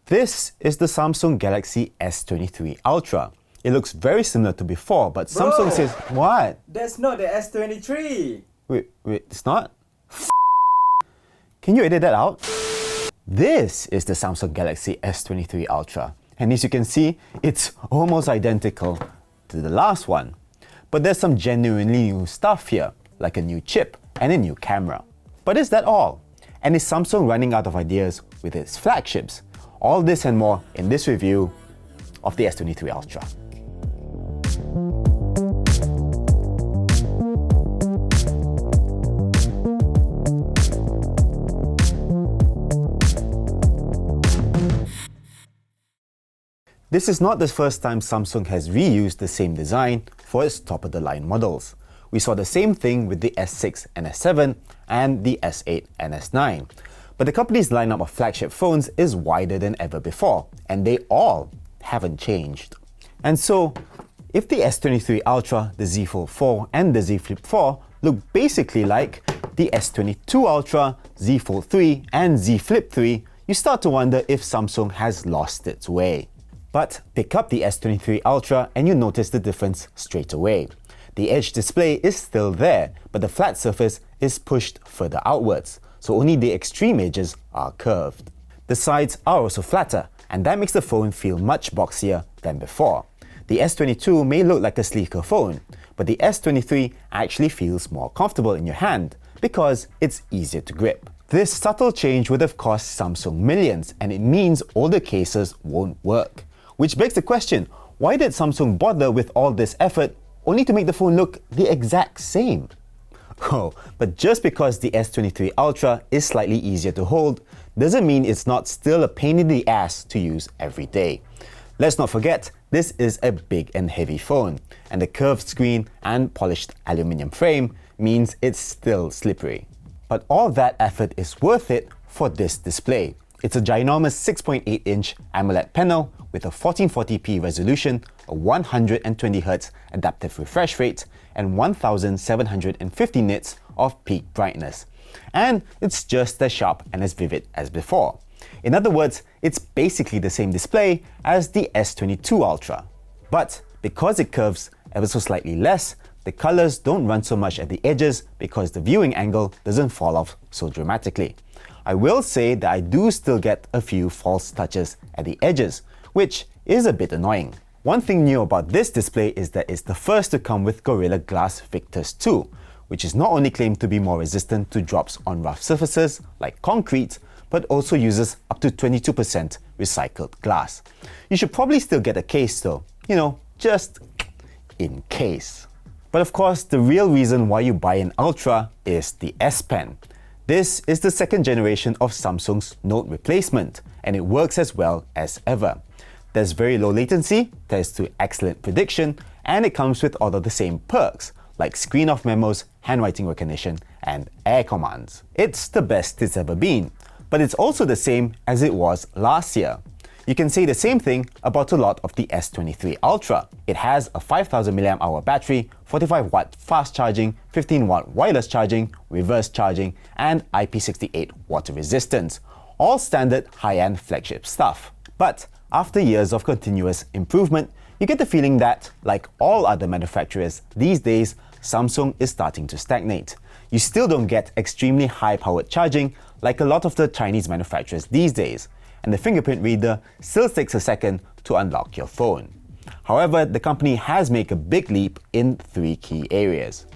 This is the Samsung Galaxy S23 Ultra. It looks very similar to before, but Samsung says, what? That's not the S23! Wait, it's not? Can you edit that out? This is the Samsung Galaxy S23 Ultra. And as you can see, it's almost identical to the last one. But there's some genuinely new stuff here, like a new chip and a new camera. But is that all? And is Samsung running out of ideas with its flagships? All this and more in this review of the S23 Ultra. This is not the first time Samsung has reused the same design for its top-of-the-line models. We saw the same thing with the S6 and S7 and the S8 and S9. But the company's lineup of flagship phones is wider than ever before, and they all haven't changed. And so, if the S23 Ultra, the Z Fold 4 and the Z Flip 4 look basically like the S22 Ultra, Z Fold 3 and Z Flip 3, you start to wonder if Samsung has lost its way. But pick up the S23 Ultra and you notice the difference straight away. The edge display is still there, but the flat surface is pushed further outwards, so only the extreme edges are curved. The sides are also flatter, and that makes the phone feel much boxier than before. The S22 may look like a sleeker phone, but the S23 actually feels more comfortable in your hand because it's easier to grip. This subtle change would have cost Samsung millions, and it means older cases won't work. Which begs the question, why did Samsung bother with all this effort only to make the phone look the exact same? Oh, but just because the S23 Ultra is slightly easier to hold doesn't mean it's not still a pain in the ass to use every day. Let's not forget, this is a big and heavy phone, and the curved screen and polished aluminium frame means it's still slippery. But all that effort is worth it for this display. It's a ginormous 6.8-inch AMOLED panel with a 1440p resolution, a 120Hz adaptive refresh rate, and 1750 nits of peak brightness. And it's just as sharp and as vivid as before. In other words, it's basically the same display as the S22 Ultra. But because it curves ever so slightly less, the colors don't run so much at the edges because the viewing angle doesn't fall off so dramatically. I will say that I do still get a few false touches at the edges, which is a bit annoying. One thing new about this display is that it's the first to come with Gorilla Glass Victus 2, which is not only claimed to be more resistant to drops on rough surfaces like concrete, but also uses up to 22% recycled glass. You should probably still get a case though, just in case. But of course, the real reason why you buy an Ultra is the S Pen. This is the second generation of Samsung's Note replacement, and it works as well as ever. There's very low latency, thanks to excellent prediction, and it comes with all of the same perks, like screen-off memos, handwriting recognition, and air commands. It's the best it's ever been, but it's also the same as it was last year. You can say the same thing about a lot of the S23 Ultra. It has a 5000 mAh battery, 45W fast charging, 15W wireless charging, reverse charging, and IP68 water resistance. All standard high-end flagship stuff. But after years of continuous improvement, you get the feeling that, like all other manufacturers these days, Samsung is starting to stagnate. You still don't get extremely high-powered charging like a lot of the Chinese manufacturers these days, and the fingerprint reader still takes a second to unlock your phone. However, the company has made a big leap in three key areas.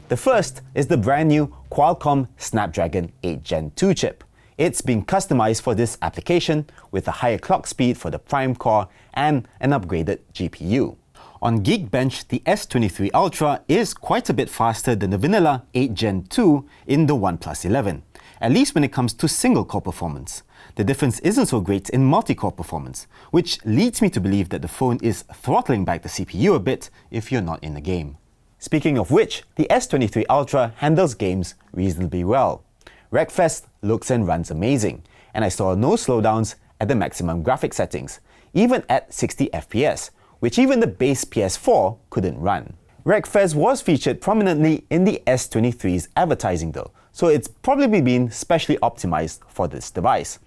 The first is the brand new Qualcomm Snapdragon 8 Gen 2 chip. It's been customized for this application with a higher clock speed for the Prime core and an upgraded GPU. On Geekbench, the S23 Ultra is quite a bit faster than the vanilla 8 Gen 2 in the OnePlus 11, at least when it comes to single-core performance. The difference isn't so great in multi-core performance, which leads me to believe that the phone is throttling back the CPU a bit if you're not in the game. Speaking of which, the S23 Ultra handles games reasonably well. Wreckfest looks and runs amazing, and I saw no slowdowns at the maximum graphic settings, even at 60 FPS, which even the base PS4 couldn't run. Wreckfest was featured prominently in the S23's advertising though, so it's probably been specially optimized for this device.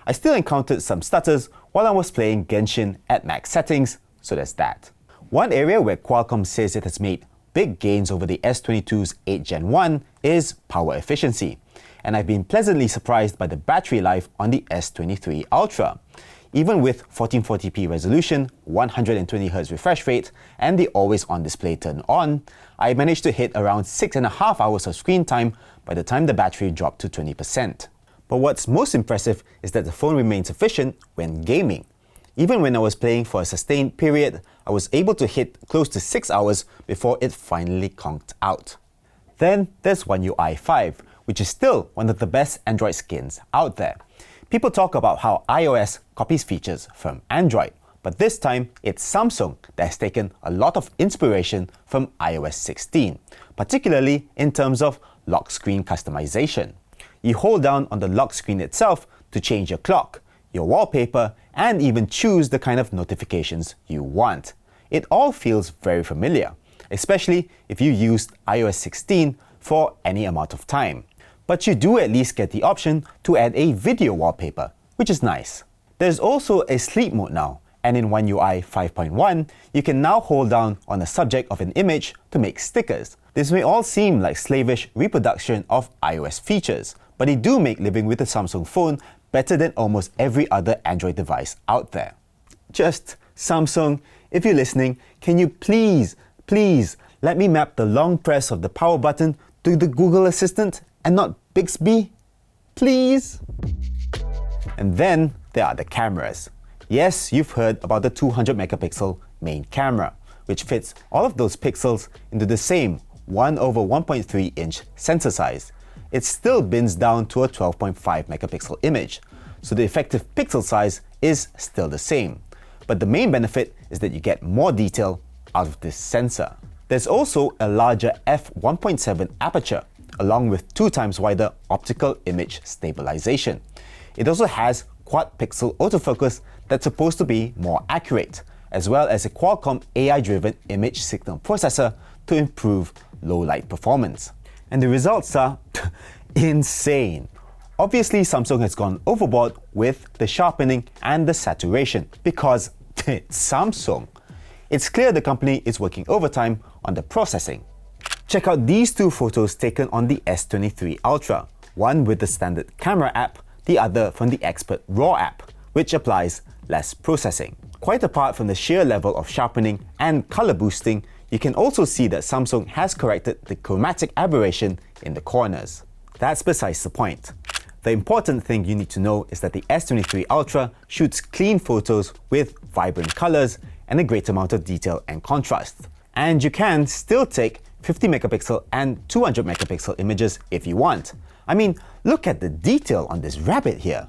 I still encountered some stutters while I was playing Genshin at max settings, so there's that. One area where Qualcomm says it has made big gains over the S22's 8 Gen 1 is power efficiency, and I've been pleasantly surprised by the battery life on the S23 Ultra. Even with 1440p resolution, 120Hz refresh rate, and the always-on display turned on, I managed to hit around 6.5 hours of screen time by the time the battery dropped to 20%. But what's most impressive is that the phone remains efficient when gaming. Even when I was playing for a sustained period, I was able to hit close to 6 hours before it finally conked out. Then there's One UI 5, which is still one of the best Android skins out there. People talk about how iOS copies features from Android, but this time it's Samsung that has taken a lot of inspiration from iOS 16, particularly in terms of lock screen customization. You hold down on the lock screen itself to change your clock, your wallpaper, and even choose the kind of notifications you want. It all feels very familiar, especially if you used iOS 16 for any amount of time. But you do at least get the option to add a video wallpaper, which is nice. There's also a sleep mode now, and in One UI 5.1, you can now hold down on the subject of an image to make stickers. This may all seem like slavish reproduction of iOS features, but they do make living with a Samsung phone better than almost every other Android device out there. Just, Samsung, if you're listening, can you please let me map the long press of the power button to the Google Assistant and not Bixby? Please? And then there are the cameras. Yes, you've heard about the 200 megapixel main camera, which fits all of those pixels into the same 1/1.3 inch sensor size. It still bins down to a 12.5 megapixel image, so the effective pixel size is still the same. But the main benefit is that you get more detail out of this sensor. There's also a larger f1.7 aperture, along with 2 times wider optical image stabilization. It also has quad-pixel autofocus that's supposed to be more accurate, as well as a Qualcomm AI-driven image signal processor to improve low-light performance. And the results are insane. Obviously, Samsung has gone overboard with the sharpening and the saturation because it's Samsung. It's clear the company is working overtime on the processing. Check out these 2 photos taken on the S23 Ultra, one with the standard camera app, the other from the Expert RAW app, which applies less processing. Quite apart from the sheer level of sharpening and color boosting, you can also see that Samsung has corrected the chromatic aberration in the corners. That's besides the point. The important thing you need to know is that the S23 Ultra shoots clean photos with vibrant colors and a great amount of detail and contrast. And you can still take 50 megapixel and 200 megapixel images if you want. I mean, look at the detail on this rabbit here.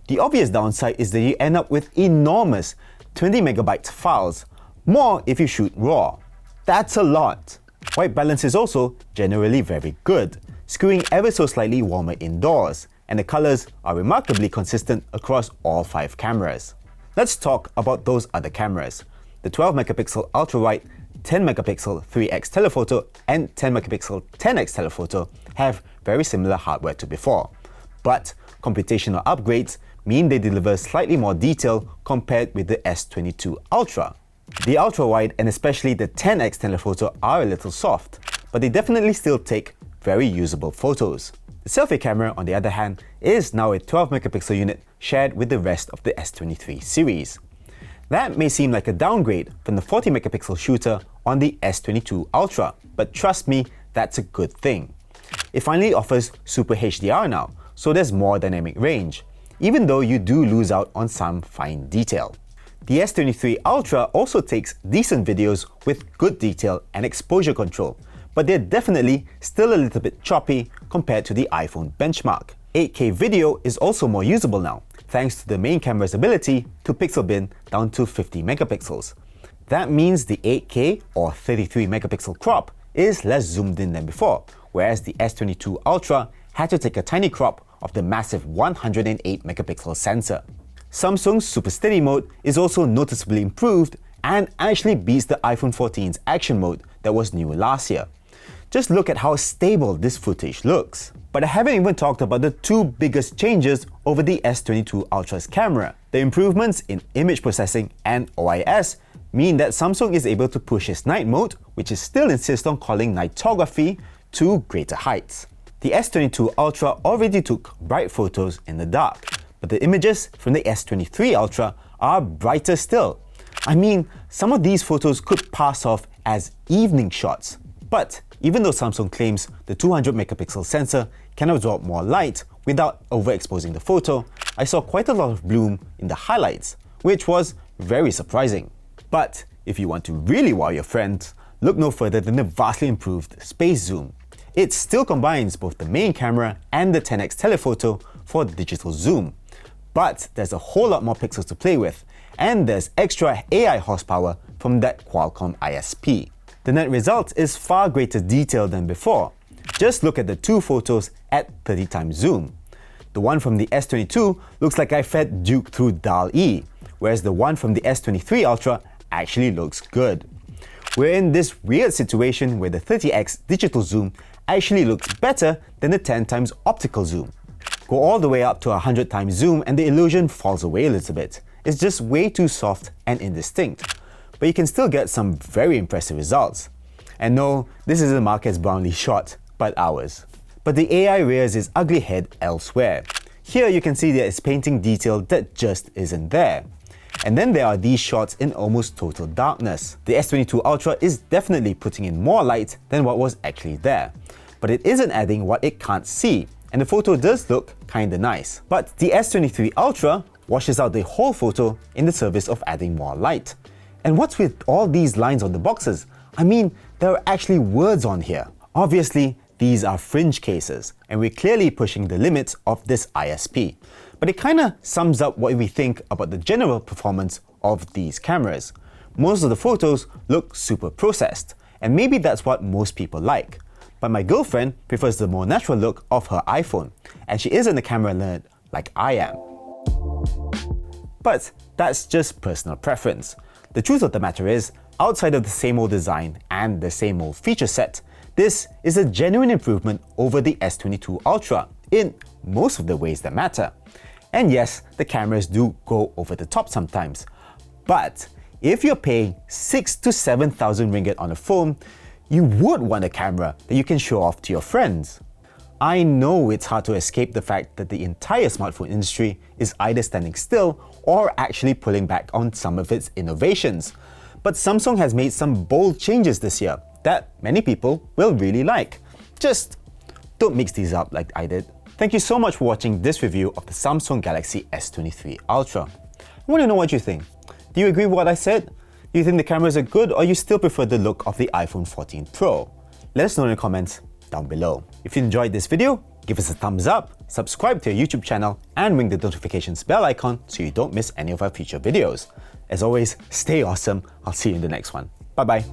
The obvious downside is that you end up with enormous 20 megabyte files, more if you shoot RAW. That's a lot. White balance is also generally very good, skewing ever so slightly warmer indoors, and the colors are remarkably consistent across all 5 cameras. Let's talk about those other cameras. The 12 megapixel ultra-wide, 10 megapixel 3x telephoto, and 10 megapixel 10x telephoto have very similar hardware to before, but computational upgrades mean they deliver slightly more detail compared with the S22 Ultra. The ultra-wide and especially the 10x telephoto are a little soft, but they definitely still take very usable photos. The selfie camera, on the other hand, is now a 12 megapixel unit shared with the rest of the S23 series. That may seem like a downgrade from the 40 megapixel shooter on the S22 Ultra, but trust me, that's a good thing. It finally offers Super HDR now, so there's more dynamic range, even though you do lose out on some fine detail. The S23 Ultra also takes decent videos with good detail and exposure control, but they're definitely still a little bit choppy compared to the iPhone benchmark. 8K video is also more usable now, thanks to the main camera's ability to pixel bin down to 50 megapixels. That means the 8K or 33 megapixel crop is less zoomed in than before, whereas the S22 Ultra had to take a tiny crop of the massive 108 megapixel sensor. Samsung's Super Steady mode is also noticeably improved and actually beats the iPhone 14's action mode that was new last year. Just look at how stable this footage looks. But I haven't even talked about the two biggest changes over the S22 Ultra's camera. The improvements in image processing and OIS mean that Samsung is able to push its night mode, which it still insists on calling nightography, to greater heights. The S22 Ultra already took bright photos in the dark, but the images from the S23 Ultra are brighter still. I mean, some of these photos could pass off as evening shots. But even though Samsung claims the 200 megapixel sensor can absorb more light without overexposing the photo, I saw quite a lot of bloom in the highlights, which was very surprising. But if you want to really wow your friends, look no further than the vastly improved space zoom. It still combines both the main camera and the 10x telephoto for digital zoom. But there's a whole lot more pixels to play with, and there's extra AI horsepower from that Qualcomm ISP. The net result is far greater detail than before. Just look at the two photos at 30 times zoom. The one from the S22 looks like I fed Duke through DAL-E, whereas the one from the S23 Ultra actually looks good. We're in this weird situation where the 30x digital zoom actually looks better than the 10 times optical zoom. Go all the way up to 100 times zoom and the illusion falls away a little bit. It's just way too soft and indistinct. But you can still get some very impressive results. And no, this isn't Marques Brownlee's shot, but ours. But the AI rears its ugly head elsewhere. Here you can see that it's painting detail that just isn't there. And then there are these shots in almost total darkness. The S22 Ultra is definitely putting in more light than what was actually there. But it isn't adding what it can't see, and the photo does look kinda nice. But the S23 Ultra washes out the whole photo in the service of adding more light. And what's with all these lines on the boxes? I mean, there are actually words on here. Obviously, these are fringe cases, and we're clearly pushing the limits of this ISP. But it kinda sums up what we think about the general performance of these cameras. Most of the photos look super processed, and maybe that's what most people like. But my girlfriend prefers the more natural look of her iPhone, and she isn't a camera nerd like I am. But that's just personal preference. The truth of the matter is, outside of the same old design and the same old feature set, this is a genuine improvement over the S22 Ultra in most of the ways that matter. And yes, the cameras do go over the top sometimes. But if you're paying 6,000 to 7,000 ringgit on a phone, you would want a camera that you can show off to your friends. I know it's hard to escape the fact that the entire smartphone industry is either standing still or actually pulling back on some of its innovations. But Samsung has made some bold changes this year that many people will really like. Just don't mix these up like I did. Thank you so much for watching this review of the Samsung Galaxy S23 Ultra. I want to know what you think. Do you agree with what I said? Do you think the cameras are good, or you still prefer the look of the iPhone 14 Pro? Let us know in the comments down below. If you enjoyed this video, give us a thumbs up, subscribe to our YouTube channel, and ring the notifications bell icon so you don't miss any of our future videos. As always, stay awesome. I'll see you in the next one. Bye bye.